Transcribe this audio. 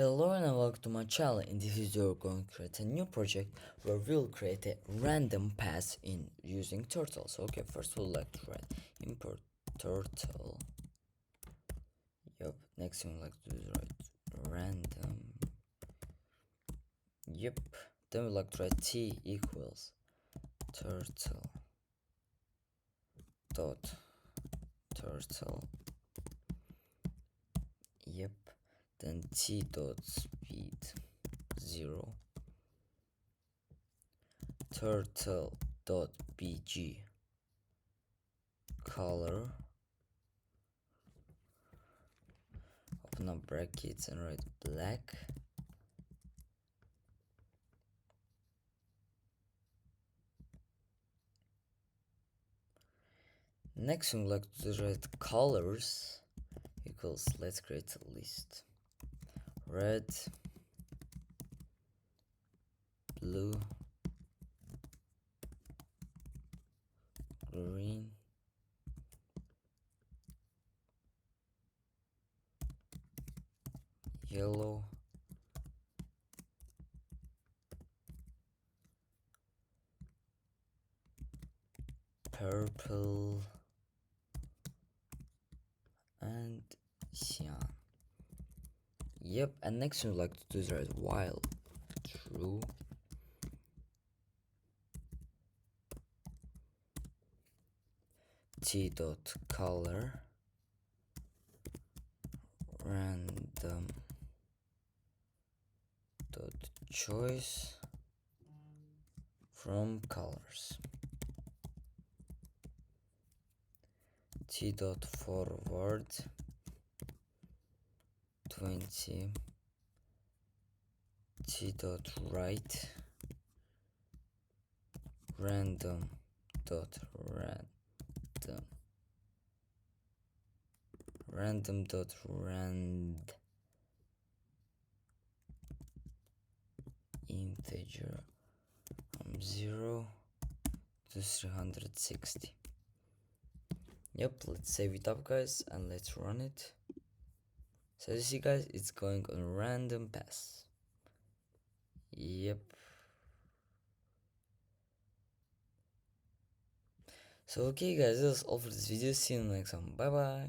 Hello and welcome to my channel. In this video we're going to create a new project where we'll create a random pass in using turtle. So okay, first we'll like to write import turtle. Yep, next thing we'll like to do is write random. Yep, then we'll like to write t equals turtle dot turtle. Yep, then t dot speed 0 turtle dot bg color, open up brackets and write black. Next we would like to write colors equals, let's create a list: red, blue, green, yellow, purple, and cyan. Yep, and next we would like to do is write while true t dot color random dot choice from colors t dot forward 20 t dot right random dot random dot rand integer from 0 to 360. Yep, let's save it up guys and let's run it. So you see guys, it's going on random pass. Yep. So okay guys, that's all for this video. See you in the next one. Bye bye.